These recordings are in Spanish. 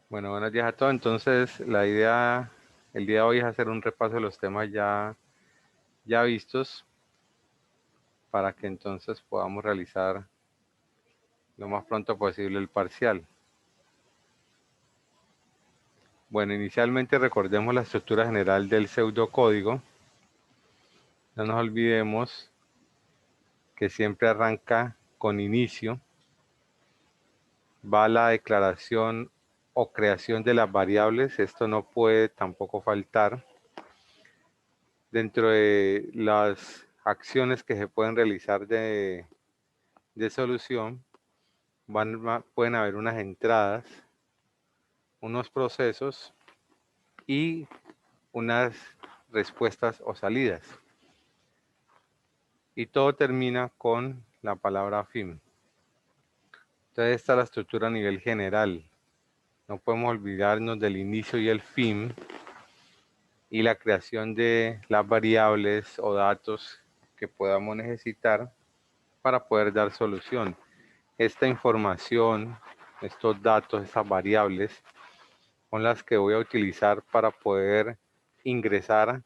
Bueno, buenos días a todos. Entonces, la idea el día de hoy es hacer un repaso de los temas ya vistos para que entonces podamos realizar lo más pronto posible el parcial. Bueno, inicialmente recordemos la estructura general del pseudocódigo. No nos olvidemos que siempre arranca con inicio, va la declaración o creación de las variables. Esto no puede tampoco faltar. Dentro de las acciones que se pueden realizar de solución, pueden haber unas entradas, unos procesos y unas respuestas o salidas. Y todo termina con la palabra fin. Entonces esta es la estructura a nivel general. No podemos olvidarnos del inicio y el fin y la creación de las variables o datos que podamos necesitar para poder dar solución. Esta información, estos datos, estas variables, son las que voy a utilizar para poder ingresar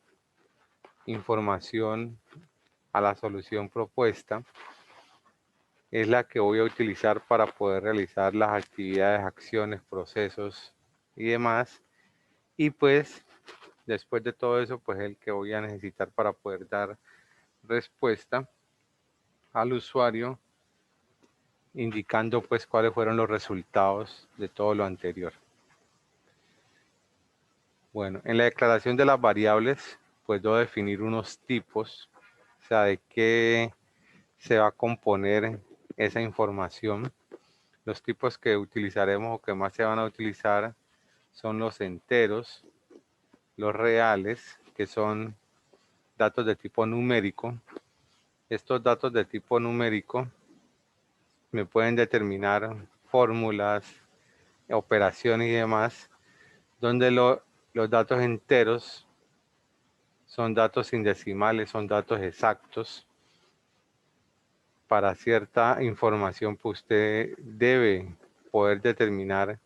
información a la solución propuesta. Es la que voy a utilizar para poder realizar las actividades, acciones, procesos y demás. Y pues después de todo eso, pues el que voy a necesitar para poder dar respuesta al usuario, indicando pues cuáles fueron los resultados de todo lo anterior. Bueno, en la declaración de las variables, pues debo definir unos tipos, o sea, de qué se va a componer esa información. Los tipos que utilizaremos o que más se van a utilizar son los enteros, los reales, que son datos de tipo numérico. Estos datos de tipo numérico me pueden determinar fórmulas, operaciones y demás, donde los datos enteros son datos sin decimales, son datos exactos. Para cierta información, pues usted debe poder determinar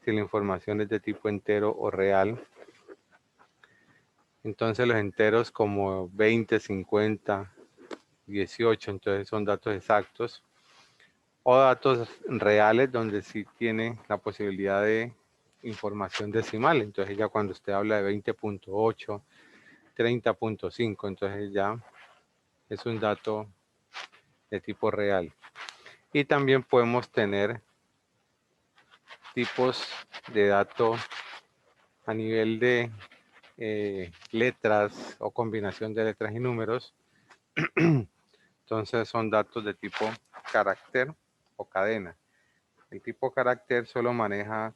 si la información es de tipo entero o real. Entonces los enteros como 20, 50, 18, entonces son datos exactos. O datos reales donde sí tiene la posibilidad de información decimal. Entonces ya cuando usted habla de 20.8, 30.5, entonces ya es un dato de tipo real. Y también podemos tener tipos de datos a nivel de letras o combinación de letras y números. Entonces son datos de tipo carácter o cadena. El tipo carácter solo maneja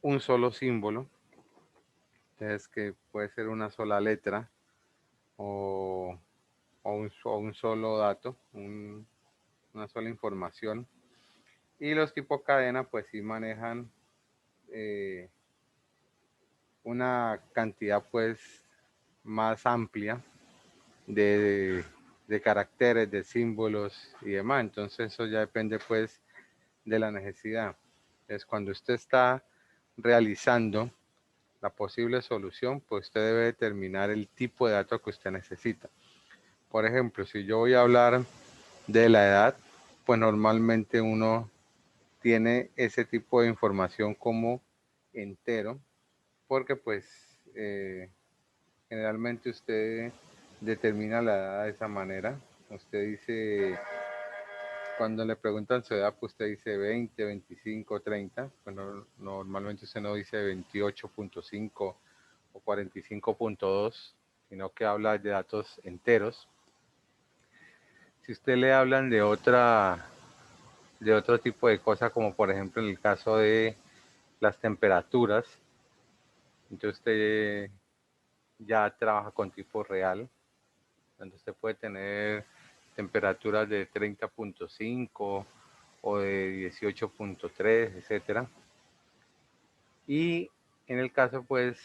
un solo símbolo, entonces que puede ser una sola letra o un solo dato, una sola información. Y los tipos cadena pues sí manejan una cantidad pues más amplia de caracteres, de símbolos y demás. Entonces eso ya depende pues de la necesidad. Entonces cuando usted está realizando la posible solución, pues usted debe determinar el tipo de datos que usted necesita. Por ejemplo, si yo voy a hablar de la edad, pues normalmente uno tiene ese tipo de información como entero, porque pues generalmente usted determina la edad de esa manera. Usted dice, cuando le preguntan su edad, pues usted dice 20, 25, 30. Bueno, normalmente usted no dice 28.5 o 45.2, sino que habla de datos enteros. Si usted le hablan de otro tipo de cosas, como por ejemplo en el caso de las temperaturas, entonces usted ya trabaja con tipo real, donde usted puede tener temperaturas de 30.5 o de 18.3, etcétera. Y en el caso pues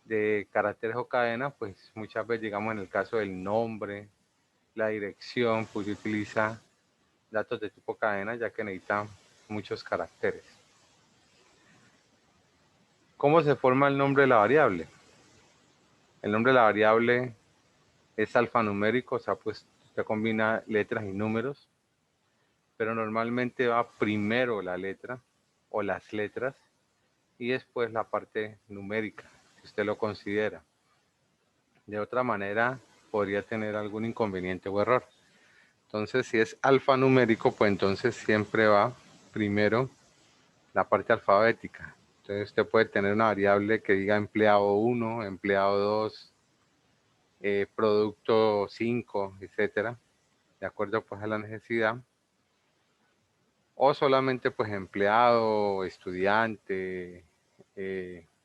de caracteres o cadenas, pues muchas veces digamos en el caso del nombre, la dirección, pues utiliza datos de tipo cadena ya que necesita muchos caracteres. ¿Cómo se forma el nombre de la variable? El nombre de la variable es alfanumérico, o sea, pues usted combina letras y números, pero normalmente va primero la letra o las letras y después la parte numérica, si usted lo considera. De otra manera, podría tener algún inconveniente o error. Entonces, si es alfanumérico, pues entonces siempre va primero la parte alfabética. Entonces, usted puede tener una variable que diga empleado 1, empleado 2, producto 5, etcétera, de acuerdo pues a la necesidad. O solamente pues empleado, estudiante,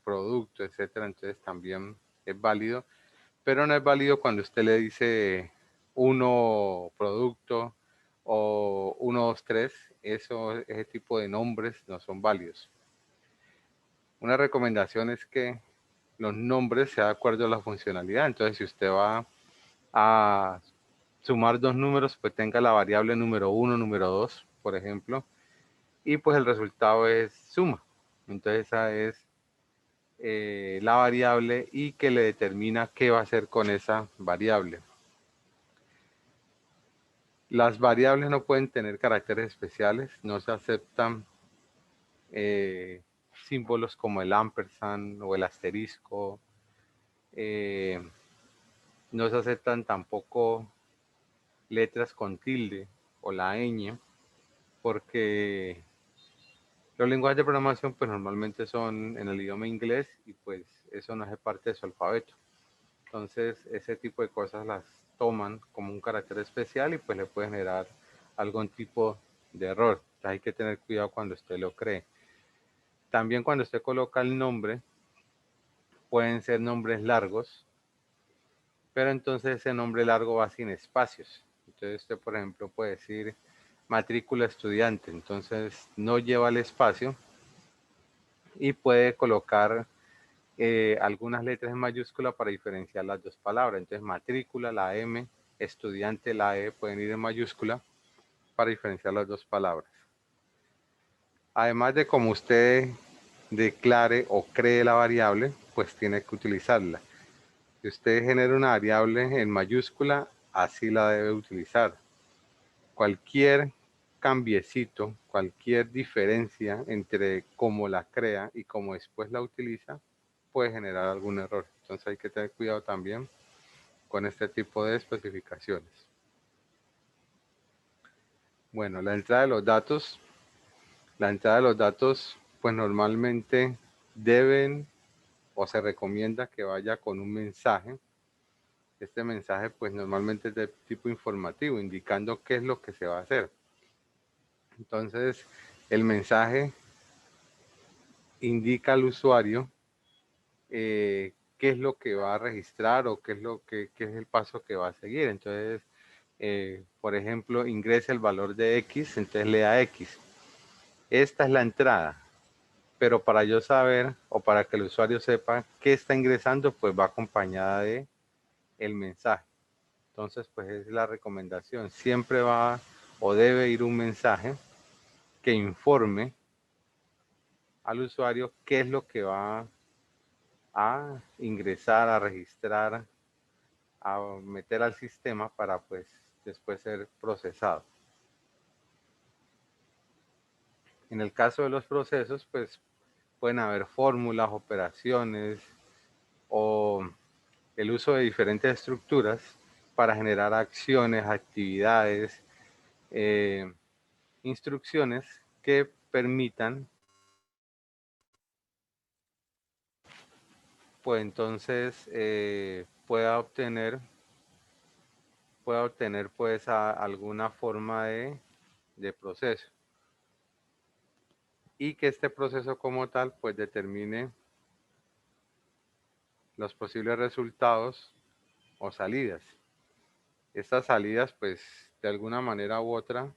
producto, etcétera. Entonces también es válido, pero no es válido cuando usted le dice uno producto o 1, 2, 3. Ese tipo de nombres no son válidos. Una recomendación es que los nombres sean de acuerdo a la funcionalidad. Entonces, si usted va a sumar dos números, pues tenga la variable número 1, número 2, por ejemplo, y pues el resultado es suma. Entonces, esa es la variable y que le determina qué va a hacer con esa variable. Las variables no pueden tener caracteres especiales, no se aceptan símbolos como el ampersand o el asterisco, no se aceptan tampoco letras con tilde o la ñ, porque los lenguajes de programación pues normalmente son en el idioma inglés y pues eso no hace parte de su alfabeto. Entonces ese tipo de cosas las toman como un carácter especial y pues le puede generar algún tipo de error. Entonces hay que tener cuidado cuando usted lo cree. También cuando usted coloca el nombre, pueden ser nombres largos, pero entonces ese nombre largo va sin espacios. Entonces usted, por ejemplo, puede decir matrícula estudiante, entonces no lleva el espacio y puede colocar algunas letras en mayúscula para diferenciar las dos palabras. Entonces matrícula, la M, estudiante, la E, pueden ir en mayúscula para diferenciar las dos palabras. Además de cómo usted declare o cree la variable, pues tiene que utilizarla. Si usted genera una variable en mayúscula, así la debe utilizar. Cualquier cambiecito, cualquier diferencia entre cómo la crea y cómo después la utiliza, puede generar algún error. Entonces hay que tener cuidado también con este tipo de especificaciones. Bueno, la entrada de los datos. La entrada de los datos, pues normalmente deben o se recomienda que vaya con un mensaje. Este mensaje pues normalmente es de tipo informativo, indicando qué es lo que se va a hacer. Entonces, el mensaje indica al usuario qué es lo que va a registrar o qué es el paso que va a seguir. Entonces, por ejemplo, ingresa el valor de X, entonces lea X. Esta es la entrada. Pero para yo saber o para que el usuario sepa qué está ingresando, pues va acompañada de el mensaje. Entonces, pues es la recomendación. Siempre va o debe ir un mensaje que informe al usuario qué es lo que va a ingresar, a registrar, a meter al sistema para pues después ser procesado. En el caso de los procesos, pues pueden haber fórmulas, operaciones o el uso de diferentes estructuras para generar acciones, actividades, instrucciones que permitan, pues entonces pueda obtener pues alguna forma de proceso y que este proceso como tal pues determine los posibles resultados o salidas. Estas salidas pues de alguna manera u otra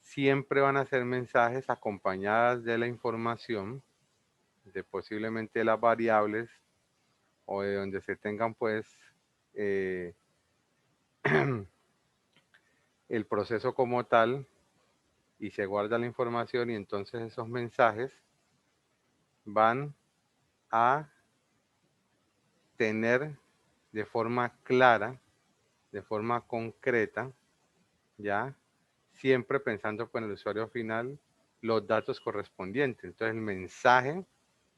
siempre van a ser mensajes acompañadas de la información de posiblemente las variables o de donde se tengan pues eh, el proceso como tal y se guarda la información y entonces esos mensajes van a tener de forma clara, de forma concreta, ya, siempre pensando con el usuario final los datos correspondientes. Entonces el mensaje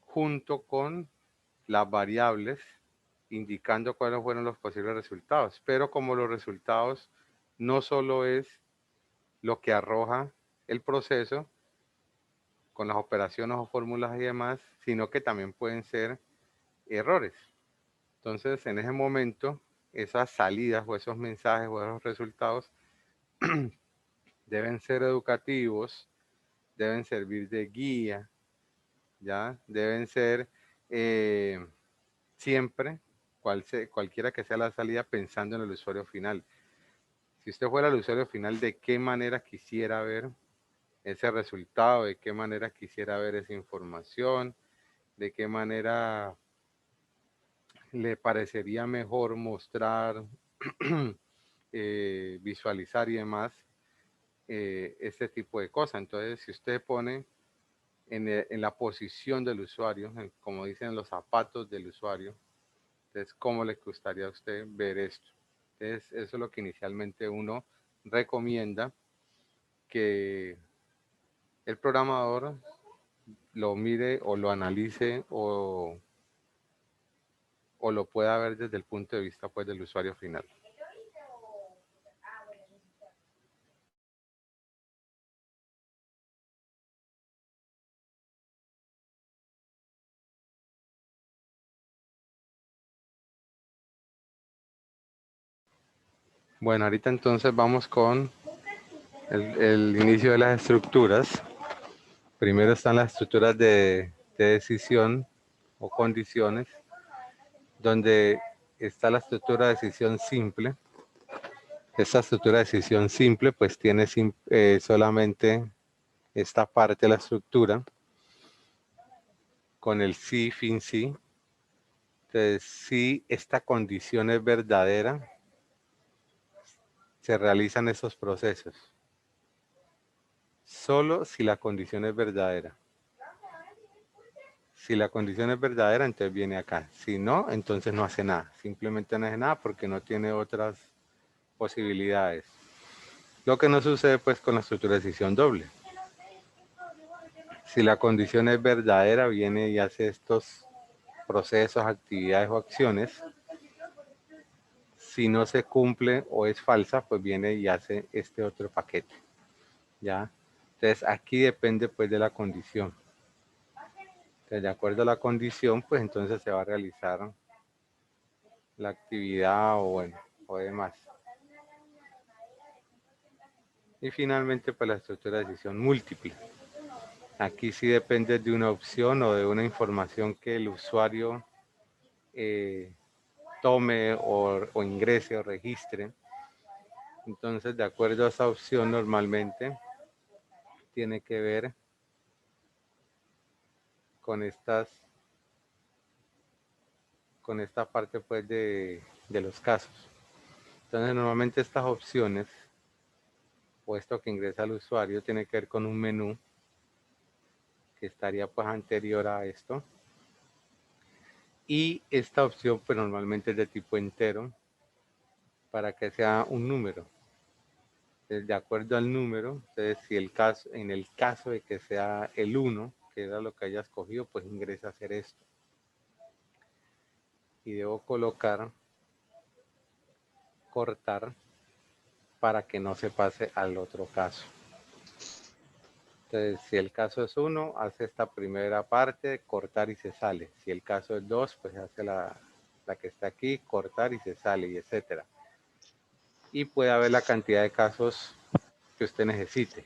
junto con las variables indicando cuáles fueron los posibles resultados. Pero como los resultados no solo es lo que arroja el proceso con las operaciones o fórmulas y demás, sino que también pueden ser errores. Entonces, en ese momento, esas salidas o esos mensajes o esos resultados deben ser educativos, deben servir de guía, ¿ya? Deben ser siempre, cualquiera que sea la salida, pensando en el usuario final. Si usted fuera el usuario final, ¿de qué manera quisiera ver ese resultado? ¿De qué manera quisiera ver esa información? ¿De qué manera le parecería mejor mostrar, visualizar y demás este tipo de cosas? Entonces, si usted pone en la posición del usuario, como dicen, los zapatos del usuario, entonces, ¿cómo le gustaría a usted ver esto? Entonces, eso es lo que inicialmente uno recomienda que el programador lo mire o lo analice o lo pueda ver desde el punto de vista pues del usuario final. Bueno, ahorita entonces vamos con el inicio de las estructuras. Primero están las estructuras de decisión o condiciones, donde está la estructura de decisión simple. Esta estructura de decisión simple pues tiene solamente esta parte de la estructura con el sí, fin, sí. Entonces, si esta condición es verdadera, se realizan esos procesos. Solo si la condición es verdadera. Si la condición es verdadera, entonces viene acá. Si no, entonces no hace nada. Simplemente no hace nada porque no tiene otras posibilidades. Lo que no sucede pues con la estructura de decisión doble. Si la condición es verdadera, viene y hace estos procesos, actividades o acciones. Si no se cumple o es falsa, pues viene y hace este otro paquete. ¿Ya? Entonces aquí depende pues de la condición. Entonces, de acuerdo a la condición, pues entonces se va a realizar la actividad o bueno, o demás. Y finalmente, pues la estructura de decisión múltiple. Aquí sí depende de una opción o de una información que el usuario tome o ingrese o registre. Entonces, de acuerdo a esa opción, normalmente tiene que ver con con esta parte pues de los casos. Entonces, normalmente estas opciones o esto que ingresa el usuario tiene que ver con un menú que estaría pues anterior a esto. Y esta opción pues normalmente es de tipo entero para que sea un número. Entonces, de acuerdo al número, entonces si en el caso de que sea el 1, que era lo que haya escogido, pues ingresa a hacer esto. Y debo colocar, cortar, para que no se pase al otro caso. Entonces, si el caso es 1, hace esta primera parte, cortar y se sale. Si el caso es 2, pues hace la que está aquí, cortar y se sale, y etcétera. Y puede haber la cantidad de casos que usted necesite,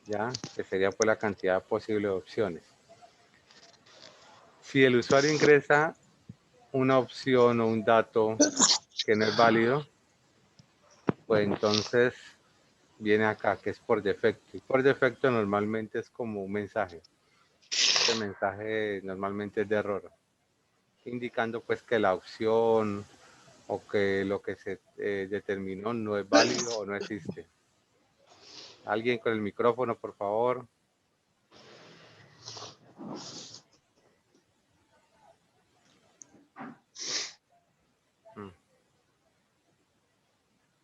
¿ya? Que sería pues la cantidad posible de opciones. Si el usuario ingresa una opción o un dato que no es válido, pues entonces viene acá, que es por defecto. Y por defecto normalmente es como un mensaje. Este mensaje normalmente es de error, indicando pues que la opción o que lo que se determinó no es válido o no existe. Alguien con el micrófono, por favor.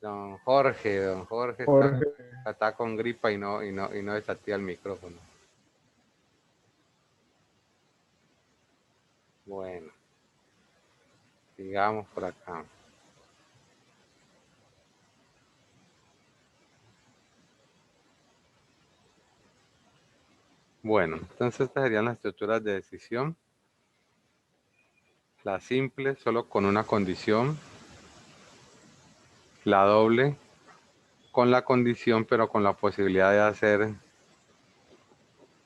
Don Jorge Jorge. está con gripa y no desactiva el micrófono. Bueno, sigamos por acá. Bueno, entonces estas serían las estructuras de decisión. La simple, solo con una condición. La doble, con la condición, pero con la posibilidad de hacer,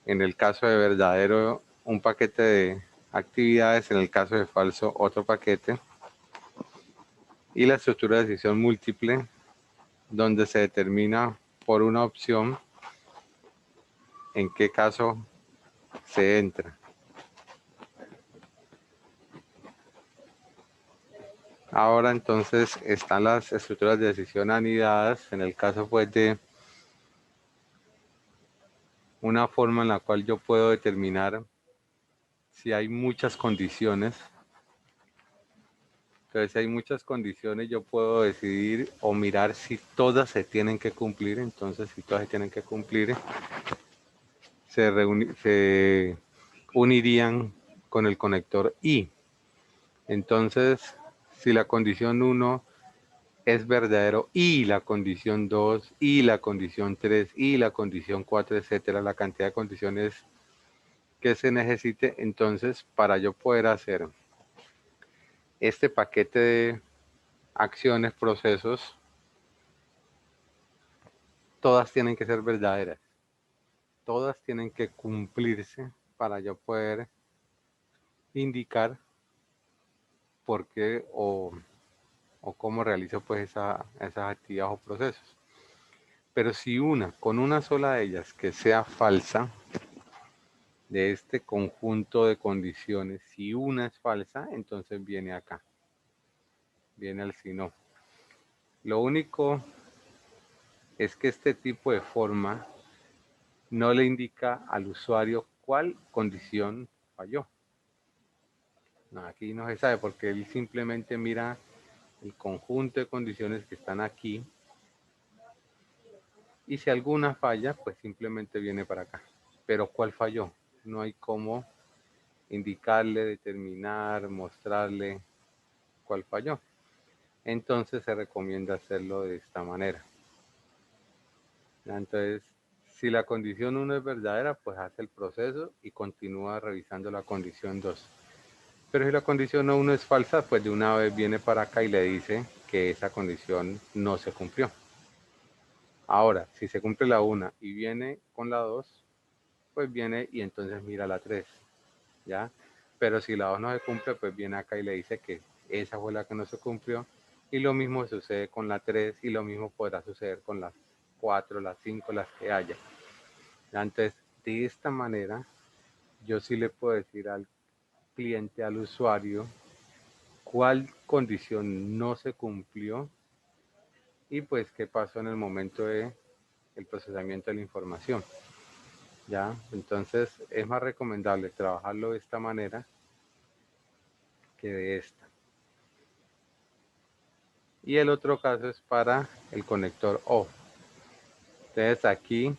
en el caso de verdadero, un paquete de actividades, en el caso de falso, otro paquete. Y la estructura de decisión múltiple, donde se determina por una opción en qué caso se entra. Ahora entonces están las estructuras de decisión anidadas, en el caso pues de una forma en la cual yo puedo determinar si hay muchas condiciones. Entonces, si hay muchas condiciones, yo puedo decidir o mirar si todas se tienen que cumplir. Entonces, si todas se tienen que cumplir, se unirían con el conector I. Entonces, si la condición 1 es verdadero y la condición 2 y la condición 3 y la condición 4, etcétera, la cantidad de condiciones que se necesite, entonces para yo poder hacer este paquete de acciones, procesos, todas tienen que ser verdaderas, todas tienen que cumplirse para yo poder indicar por qué o cómo realizo pues esas actividades o procesos. Pero si con una sola de ellas que sea falsa, de este conjunto de condiciones, si una es falsa, entonces viene acá, viene al si no. Lo único es que este tipo de forma no le indica al usuario cuál condición falló. No, aquí no se sabe porque él simplemente mira el conjunto de condiciones que están aquí y si alguna falla, pues simplemente viene para acá. Pero ¿cuál falló? No hay cómo indicarle, determinar, mostrarle cuál falló. Entonces se recomienda hacerlo de esta manera. Entonces, si la condición 1 es verdadera, pues hace el proceso y continúa revisando la condición 2. Pero si la condición 1 es falsa, pues de una vez viene para acá y le dice que esa condición no se cumplió. Ahora, si se cumple la 1 y viene con la 2, pues viene y entonces mira la 3, ¿ya? Pero si la 2 no se cumple, pues viene acá y le dice que esa fue la que no se cumplió. Y lo mismo sucede con la 3 y lo mismo podrá suceder con las 4, las 5, las que haya. Entonces, de esta manera, yo sí le puedo decir al cliente, al usuario, cuál condición no se cumplió y pues qué pasó en el momento de el procesamiento de la información. ¿Ya? Entonces es más recomendable trabajarlo de esta manera que de esta. Y el otro caso es para el conector O. Entonces aquí,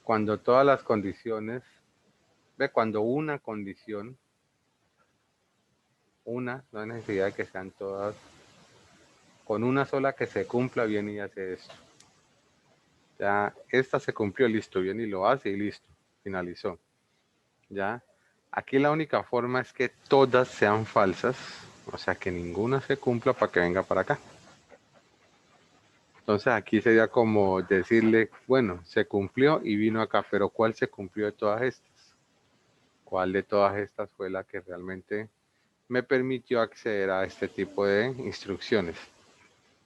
cuando todas las condiciones, cuando una condición, no hay necesidad de que sean todas, con una sola que se cumpla bien y hace esto. Ya, esta se cumplió, listo, bien y lo hace y listo, finalizó. Ya, aquí la única forma es que todas sean falsas, o sea que ninguna se cumpla para que venga para acá. Entonces aquí sería como decirle, bueno, se cumplió y vino acá, pero ¿cuál se cumplió de todas estas? ¿Cuál de todas estas fue la que realmente me permitió acceder a este tipo de instrucciones?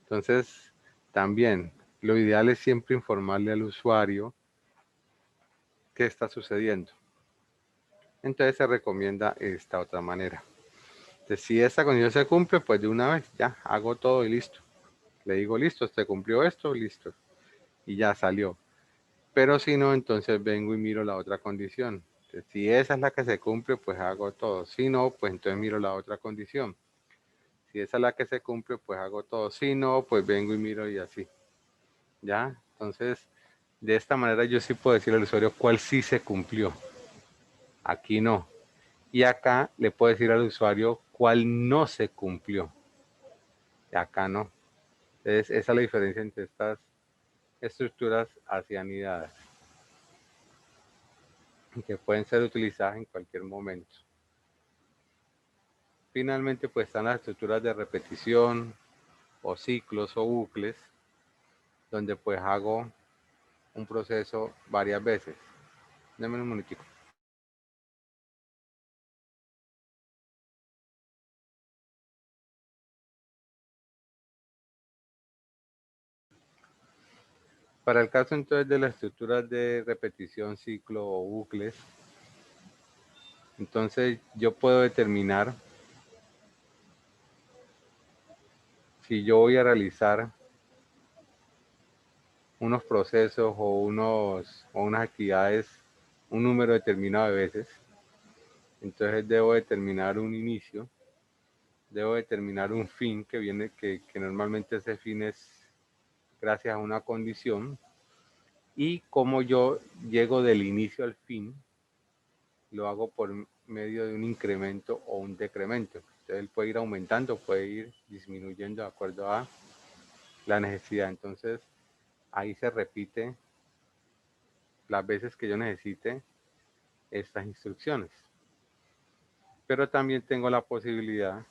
Entonces, también lo ideal es siempre informarle al usuario qué está sucediendo. Entonces se recomienda esta otra manera. Entonces, si esta condición se cumple, pues de una vez ya hago todo y listo. Le digo, listo, se cumplió esto, listo. Y ya salió. Pero si no, entonces vengo y miro la otra condición. Entonces, si esa es la que se cumple, pues hago todo. Si no, pues entonces miro la otra condición. Si esa es la que se cumple, pues hago todo. Si no, pues vengo y miro y así. ¿Ya? Entonces, de esta manera yo sí puedo decir al usuario cuál sí se cumplió. Aquí no. Y acá le puedo decir al usuario cuál no se cumplió. Y acá no. Entonces, esa es la diferencia entre estas estructuras anidadas y que pueden ser utilizadas en cualquier momento. Finalmente, pues están las estructuras de repetición o ciclos o bucles, donde pues hago un proceso varias veces. Dame un momentico. Para el caso entonces de las estructuras de repetición, ciclo o bucles, entonces yo puedo determinar si yo voy a realizar unos procesos o unas actividades un número determinado de veces. Entonces debo determinar un inicio, debo determinar un fin que normalmente ese fin es gracias a una condición, y como yo llego del inicio al fin, lo hago por medio de un incremento o un decremento. Entonces él puede ir aumentando, puede ir disminuyendo de acuerdo a la necesidad. Entonces ahí se repite las veces que yo necesite estas instrucciones. Pero también tengo la posibilidad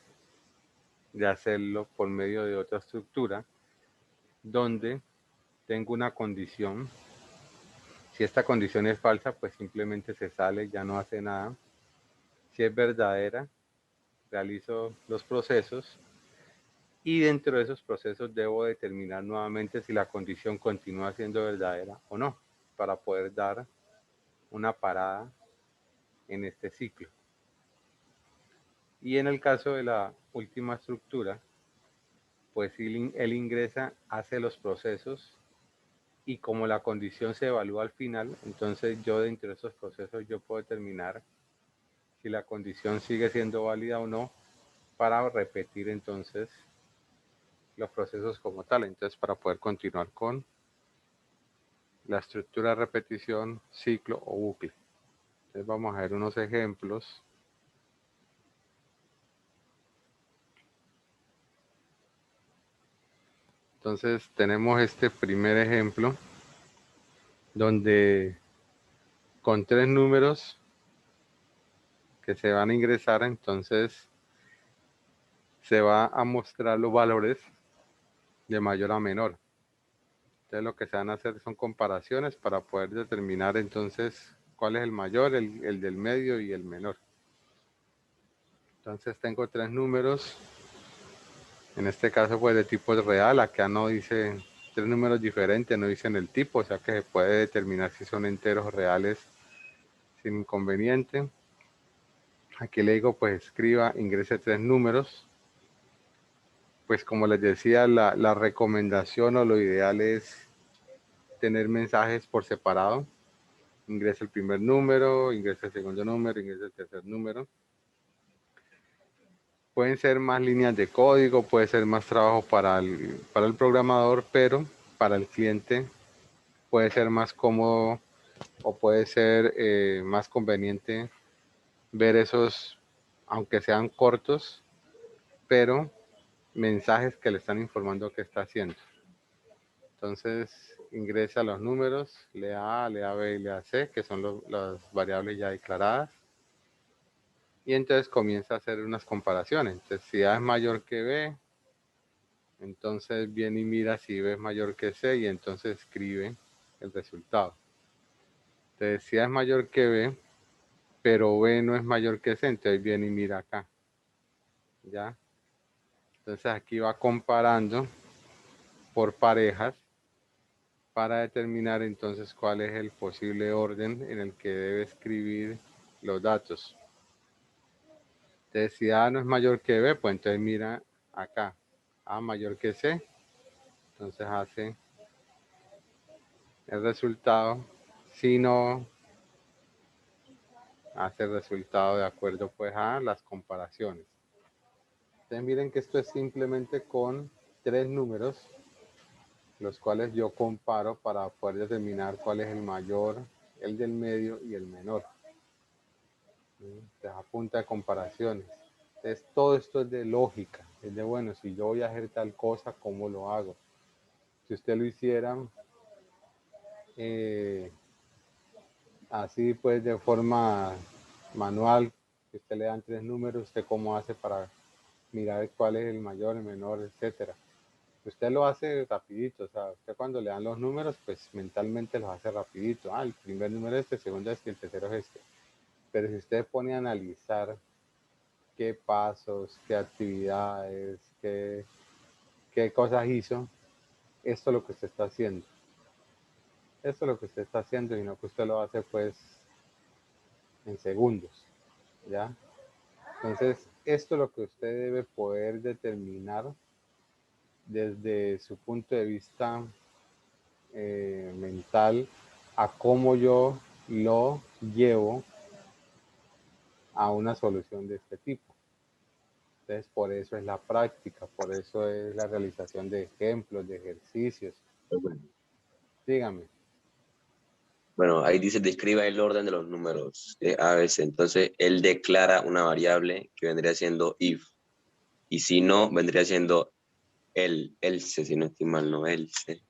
de hacerlo por medio de otra estructura donde tengo una condición. Si esta condición es falsa, pues simplemente se sale, ya no hace nada. Si es verdadera, realizo los procesos y dentro de esos procesos debo determinar nuevamente si la condición continúa siendo verdadera o no, para poder dar una parada en este ciclo. Y en el caso de la última estructura, pues él ingresa, hace los procesos y como la condición se evalúa al final, entonces yo dentro de esos procesos yo puedo determinar si la condición sigue siendo válida o no para repetir entonces los procesos como tal. Entonces para poder continuar con la estructura de repetición, ciclo o bucle. Entonces vamos a ver unos ejemplos. Entonces tenemos este primer ejemplo donde con 3 números que se van a ingresar, entonces se va a mostrar los valores de mayor a menor. Entonces lo que se van a hacer son comparaciones para poder determinar entonces cuál es el mayor, el del medio y el menor. Entonces tengo 3 números, en este caso pues de tipo real, acá no dice 3 números diferentes, no dicen el tipo, o sea que se puede determinar si son enteros reales sin inconveniente. Aquí le digo pues escriba, ingrese 3 números. Pues como les decía, la recomendación o lo ideal es tener mensajes por separado. Ingresa el primer número, ingresa el segundo número, ingresa el tercer número. Pueden ser más líneas de código, puede ser más trabajo para el programador, pero para el cliente puede ser más cómodo o puede ser más conveniente ver esos, aunque sean cortos, pero mensajes que le están informando qué está haciendo. Entonces ingresa los números, lea A, lea B y lea C, que son las variables ya declaradas. Y entonces comienza a hacer unas comparaciones. Entonces si A es mayor que B, entonces viene y mira si B es mayor que C y entonces escribe el resultado. Entonces si A es mayor que B, pero B no es mayor que C, entonces viene y mira acá. ¿Ya? Entonces aquí va comparando por parejas para determinar entonces cuál es el posible orden en el que debe escribir los datos. Entonces, si A no es mayor que B, pues entonces mira acá, A mayor que C, entonces hace el resultado, si no, hace el resultado de acuerdo pues a las comparaciones. Entonces miren que esto es simplemente con 3 números, los cuales yo comparo para poder determinar cuál es el mayor, el del medio y el menor. Entonces, a punta de comparaciones. Entonces todo esto es de lógica, es de bueno, si yo voy a hacer tal cosa, ¿cómo lo hago? Si usted lo hiciera así pues de forma manual, que usted le dan 3 números, usted cómo hace para mirar cuál es el mayor, el menor, etcétera. Usted lo hace rapidito, o sea, usted cuando le dan los números, pues mentalmente los hace rapidito. Ah, el primer número es este, el segundo es este, el tercero es este. Pero si usted pone a analizar qué pasos, qué actividades, qué cosas hizo, esto es lo que usted está haciendo. Esto es lo que usted está haciendo y no que usted lo hace pues en segundos, ¿ya? Entonces, esto es lo que usted debe poder determinar desde su punto de vista mental a cómo yo lo llevo a una solución de este tipo. Entonces, por eso es la práctica, por eso es la realización de ejemplos, de ejercicios. Dígame. Bueno, ahí dice, describa el orden de los números A, B, C. Entonces, él declara una variable que vendría siendo if. Y si no, vendría siendo else, si no estoy mal, no else.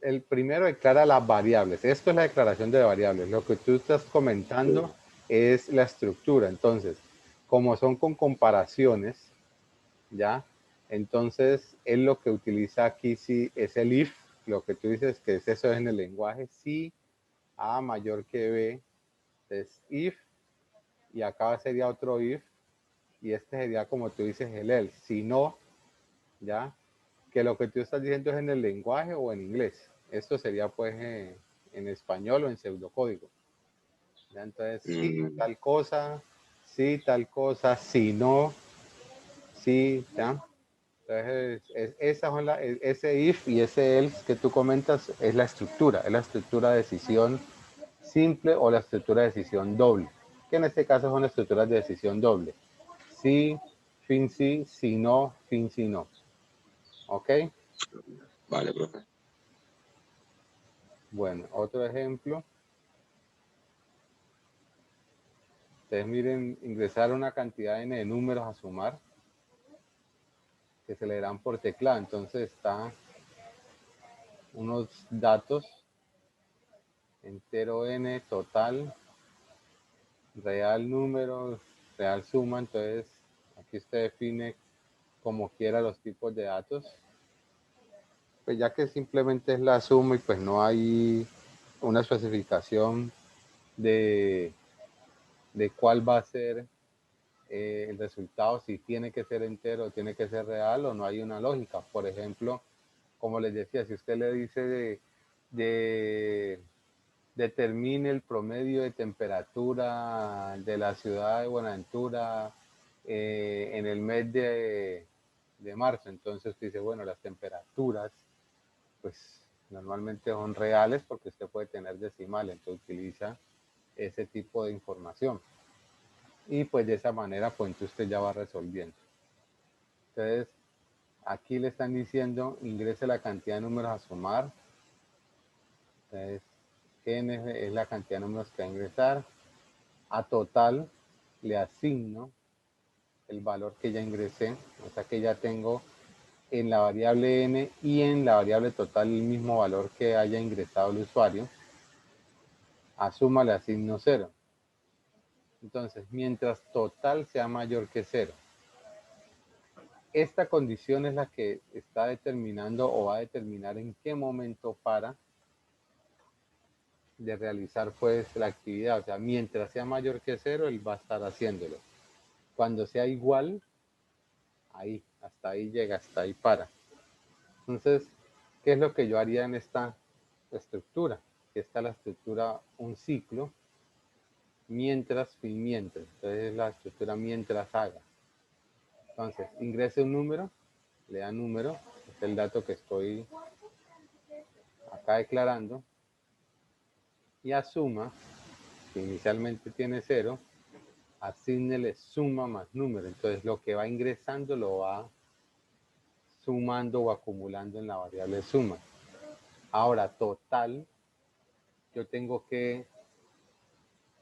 El primero declara las variables. Esto es la declaración de variables. Lo que tú estás comentando es la estructura. Entonces, como son con comparaciones, ¿ya? Entonces, él lo que utiliza aquí sí es el if, lo que tú dices que es eso en el lenguaje, si A mayor que B, es if, y acá sería otro if, y este sería como tú dices el else, si no, ¿ya? Que lo que tú estás diciendo es en el lenguaje o en inglés. Esto sería pues en español o en pseudocódigo. ¿Ya? Entonces, Mm, sí tal cosa, si no, sí, ¿ya? Entonces, esas son ese if y ese else que tú comentas es la estructura de decisión simple o la estructura de decisión doble, que en este caso son estructuras de decisión doble. Sí, fin sí, si no, fin si no. ¿Ok? vale, profe. Bueno, otro ejemplo. Ustedes miren, ingresar una cantidad N de números a sumar que se le dan por teclado. Entonces está unos datos, entero N, total, real número, real suma. Entonces aquí usted define como quiera los tipos de datos. Pues ya que simplemente es la suma y pues no hay una especificación de, de cuál va a ser el resultado, si tiene que ser entero, tiene que ser real o no hay una lógica. Por ejemplo, como les decía, si usted le dice de determine el promedio de temperatura de la ciudad de Buenaventura en el mes de marzo, entonces usted dice, bueno, las temperaturas pues normalmente son reales porque usted puede tener decimales, entonces utiliza ese tipo de información. Y pues de esa manera pues entonces usted ya va resolviendo. Entonces aquí le están diciendo ingrese la cantidad de números a sumar. Entonces n es la cantidad de números que va a ingresar. A total le asigno el valor que ya ingresé, o sea que ya tengo en la variable n y en la variable total el mismo valor que haya ingresado el usuario. A suma le asigno 0. Entonces, mientras total sea mayor que 0, esta condición es la que está determinando o va a determinar en qué momento para de realizar pues la actividad. O sea, mientras sea mayor que 0, él va a estar haciéndolo. Cuando sea igual, ahí, hasta ahí llega, hasta ahí para. Entonces, ¿qué es lo que yo haría en esta estructura? Esta es la estructura, un ciclo, mientras, fin, mientras. Entonces, la estructura mientras haga. Entonces, ingrese un número, le da número, es el dato que estoy acá declarando, y asuma, que inicialmente tiene 0, Asígnele suma más número. Entonces lo que va ingresando lo va sumando o acumulando en la variable suma. Ahora, total, yo tengo que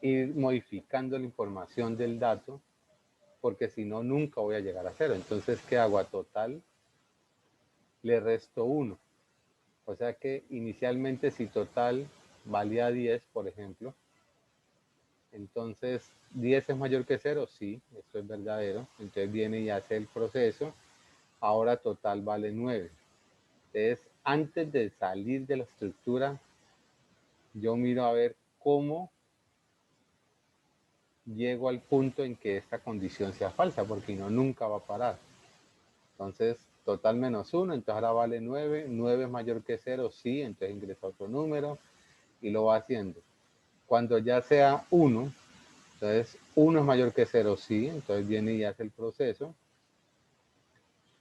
ir modificando la información del dato porque si no, nunca voy a llegar a cero. Entonces, ¿qué hago? A total le resto 1. O sea que inicialmente si total valía 10, por ejemplo, entonces 10 es mayor que 0, sí, esto es verdadero. Entonces viene y hace el proceso. Ahora total vale 9. Entonces, antes de salir de la estructura, yo miro a ver cómo llego al punto en que esta condición sea falsa, porque no, nunca va a parar. Entonces, total menos 1, entonces ahora vale 9. 9 es mayor que 0, sí, entonces ingresa otro número y lo va haciendo. Cuando ya sea 1, entonces 1 es mayor que 0, sí, entonces viene y hace el proceso.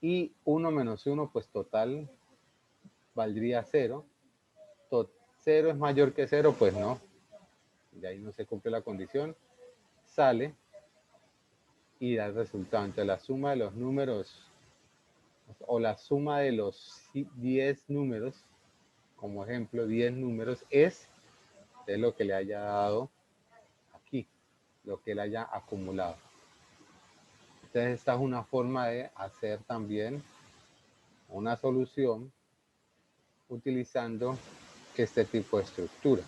Y 1 menos 1, pues total valdría 0. 0 es mayor que 0, pues no. De ahí no se cumple la condición. Sale y da el resultado. Entonces la suma de los números o la suma de los 10 números, como ejemplo, 10 números es de lo que le haya dado aquí, lo que le haya acumulado. Entonces esta es una forma de hacer también una solución utilizando este tipo de estructura.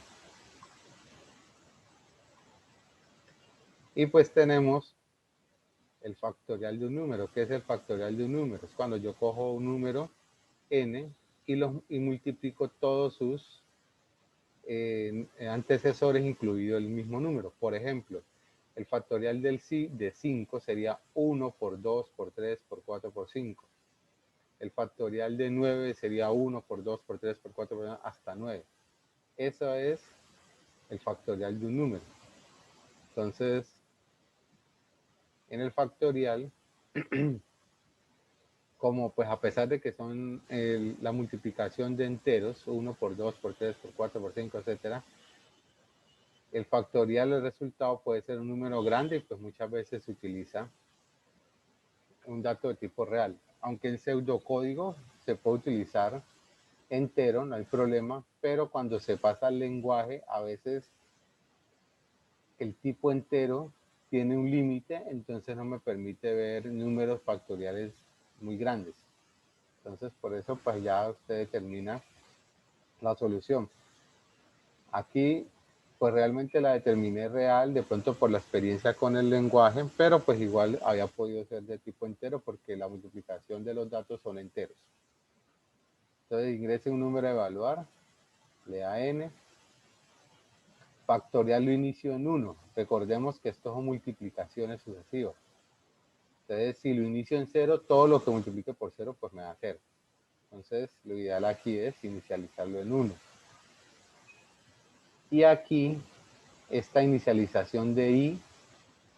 Y pues tenemos el factorial de un número. ¿Qué es el factorial de un número? Es cuando yo cojo un número n y multiplico todos sus antecesores, incluido el mismo número. Por ejemplo, el factorial de 5 sería 1 por 2 por 3 por 4 por 5. El factorial de 9 sería 1 por 2 por 3 por 4 por 5, hasta 9. Eso es el factorial de un número. Entonces, en el factorial, como pues a pesar de que son la multiplicación de enteros, 1 por 2 por 3 por 4 por 5, etcétera, el factorial del resultado puede ser un número grande y pues muchas veces se utiliza un dato de tipo real. Aunque el pseudocódigo se puede utilizar entero, no hay problema, pero cuando se pasa al lenguaje, a veces el tipo entero tiene un límite, entonces no me permite ver números factoriales muy grandes. Entonces, por eso, pues ya usted determina la solución. Aquí, pues realmente la determiné real, de pronto por la experiencia con el lenguaje, pero pues igual había podido ser de tipo entero porque la multiplicación de los datos son enteros. Entonces ingrese un número a evaluar, lea n, factorial lo inicio en 1. Recordemos que esto son multiplicaciones sucesivas. Entonces, si lo inicio en 0, todo lo que multiplique por 0, pues me da 0. Entonces, lo ideal aquí es inicializarlo en 1. Y aquí, esta inicialización de i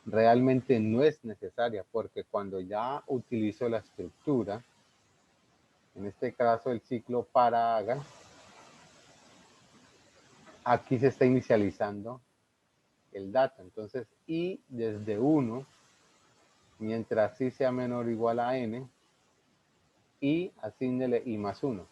realmente no es necesaria, porque cuando ya utilizo la estructura, en este caso el ciclo para haga, aquí se está inicializando el dato. Entonces, i desde 1, mientras i sea menor o igual a n, y asígnele i más 1.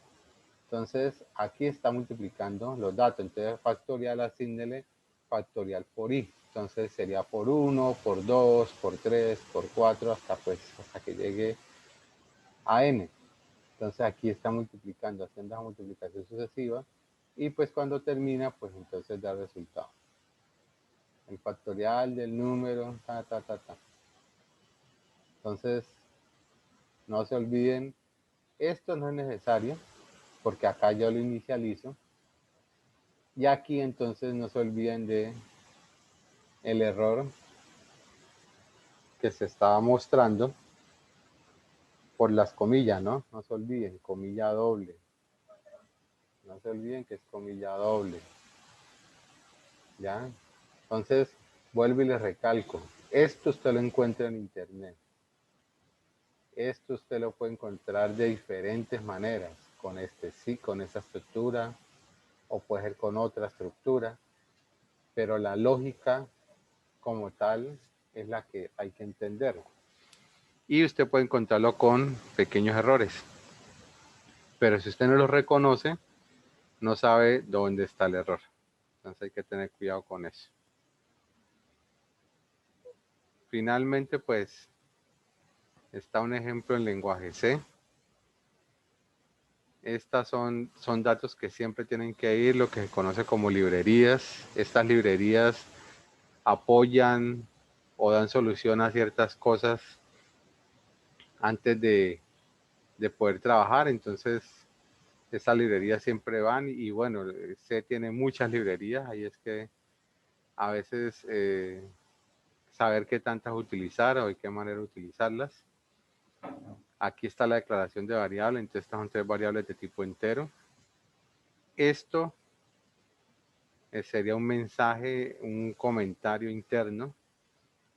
Entonces, aquí está multiplicando los datos. Entonces, factorial, asígnele factorial por i. Entonces, sería por 1, por 2, por 3, por 4, hasta que llegue a n. Entonces, aquí está multiplicando, haciendo la multiplicación sucesiva. Y pues cuando termina, pues entonces da resultado. El factorial del número, ta, ta, ta, ta. Entonces, no se olviden, esto no es necesario, porque acá yo lo inicializo. Y aquí entonces no se olviden de el error que se estaba mostrando por las comillas, ¿no? No se olviden, comilla doble. No se olviden que es comilla doble. ¿Ya? Entonces, vuelvo y les recalco. Esto usted lo encuentra en internet. Esto usted lo puede encontrar de diferentes maneras. Con sí, con esta estructura, o puede ser con otra estructura. Pero la lógica como tal es la que hay que entender. Y usted puede encontrarlo con pequeños errores. Pero si usted no los reconoce, no sabe dónde está el error. Entonces hay que tener cuidado con eso. Finalmente, pues, está un ejemplo en lenguaje C. Estas son datos que siempre tienen que ir, lo que se conoce como librerías. Estas librerías apoyan o dan solución a ciertas cosas antes de poder trabajar. Entonces, estas librerías siempre van y bueno, C tiene muchas librerías. Ahí es que a veces saber qué tantas utilizar o de qué manera utilizarlas. Aquí está la declaración de variable, entonces estas son 3 variables de tipo entero. Esto sería un mensaje, un comentario interno.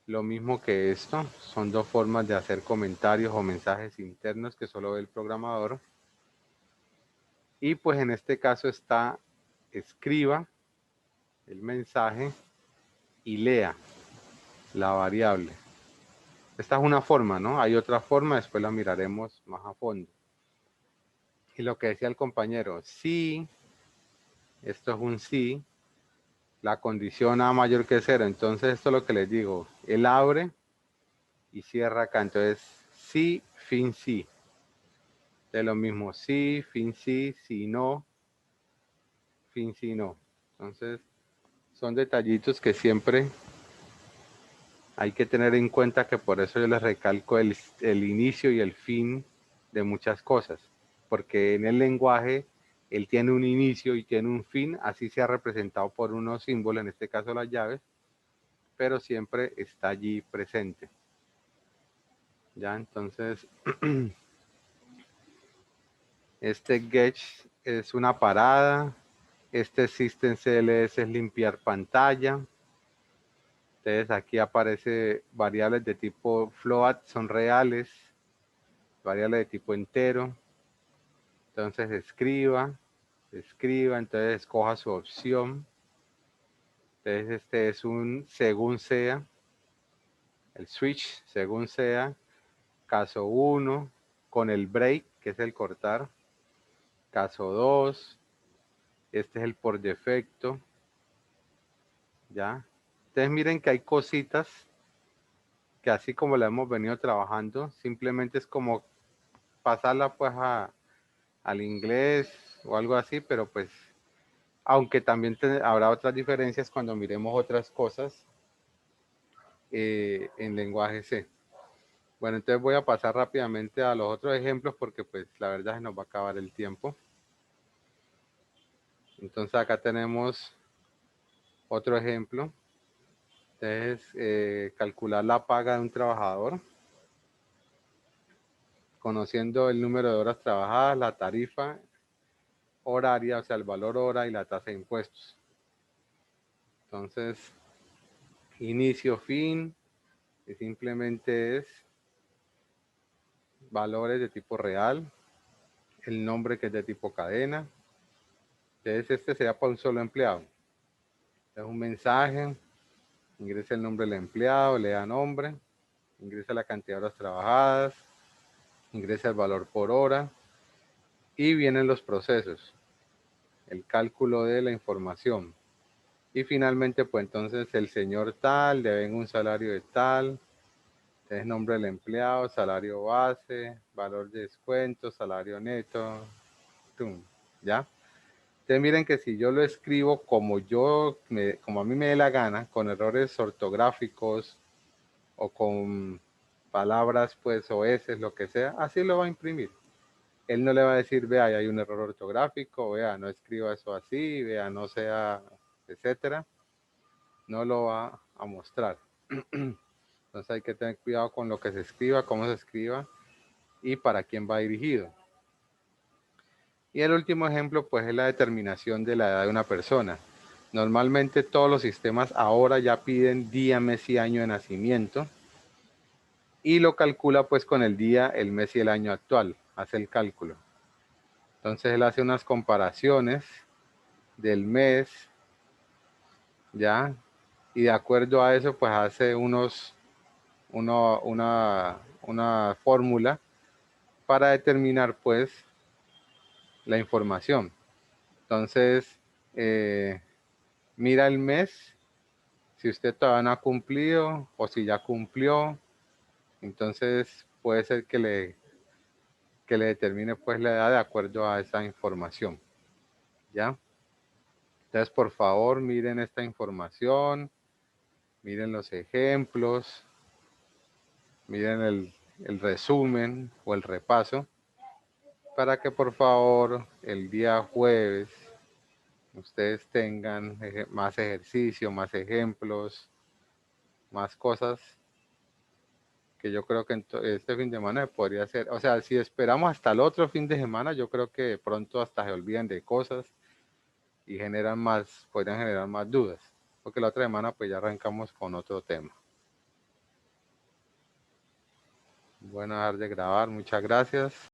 Lo mismo que esto, son 2 formas de hacer comentarios o mensajes internos que solo ve el programador. Y pues en este caso está escriba el mensaje y lea la variable. Esta es una forma, ¿no? Hay otra forma, después la miraremos más a fondo. Y lo que decía el compañero, si, esto es un si, la condición A mayor que 0, entonces esto es lo que les digo, él abre y cierra acá, entonces si, fin si. De lo mismo, si, fin si no, fin si no. Entonces, son detallitos que siempre hay que tener en cuenta, que por eso yo les recalco el inicio y el fin de muchas cosas, porque en el lenguaje él tiene un inicio y tiene un fin, así se ha representado por unos símbolos, en este caso las llaves, pero siempre está allí presente. Ya, entonces, este get es una parada, este system CLS es limpiar pantalla. Entonces aquí aparece variables de tipo float, son reales, variables de tipo entero. Entonces escriba, entonces escoja su opción. Entonces este es un según sea, el switch según sea, caso 1, con el break, que es el cortar, caso 2, este es el por defecto, ¿ya? Entonces miren que hay cositas que así como la hemos venido trabajando, simplemente es como pasarla pues al inglés o algo así, pero pues, aunque también habrá otras diferencias cuando miremos otras cosas en lenguaje C. Bueno, entonces voy a pasar rápidamente a los otros ejemplos porque pues la verdad se nos va a acabar el tiempo. Entonces acá tenemos otro ejemplo. Entonces, calcular la paga de un trabajador, conociendo el número de horas trabajadas, la tarifa horaria, o sea, el valor hora y la tasa de impuestos. Entonces, inicio, fin, y simplemente es valores de tipo real, el nombre que es de tipo cadena. Entonces, este sería para un solo empleado. Es un mensaje, ingresa el nombre del empleado, le da nombre, ingresa la cantidad de horas trabajadas, ingresa el valor por hora y vienen los procesos, el cálculo de la información. Y finalmente, pues entonces el señor tal, le ven un salario de tal, es nombre del empleado, salario base, valor de descuento, salario neto, tum, ¿ya? Entonces miren que si yo lo escribo como como a mí me dé la gana, con errores ortográficos o con palabras pues o s, lo que sea, así lo va a imprimir. Él no le va a decir, vea, hay un error ortográfico, vea, no escriba eso así, vea, no sea, etcétera. No lo va a mostrar. Entonces hay que tener cuidado con lo que se escriba, cómo se escriba y para quién va dirigido. Y el último ejemplo, pues, es la determinación de la edad de una persona. Normalmente todos los sistemas ahora ya piden día, mes y año de nacimiento y lo calcula pues con el día, el mes y el año actual, hace el cálculo. Entonces él hace unas comparaciones del mes, ¿ya? Y de acuerdo a eso, pues hace unos una fórmula para determinar pues la información. Entonces, mira el mes, si usted todavía no ha cumplido o si ya cumplió, entonces puede ser que le determine pues la edad de acuerdo a esa información, ¿ya? Entonces, por favor, miren esta información, miren los ejemplos, miren el resumen o el repaso, para que por favor el día jueves ustedes tengan más ejercicio, más ejemplos, más cosas que yo creo que este fin de semana podría ser. O sea, si esperamos hasta el otro fin de semana, yo creo que de pronto hasta se olviden de cosas y podrían generar más dudas, porque la otra semana pues ya arrancamos con otro tema. Bueno, dejar de grabar, muchas gracias.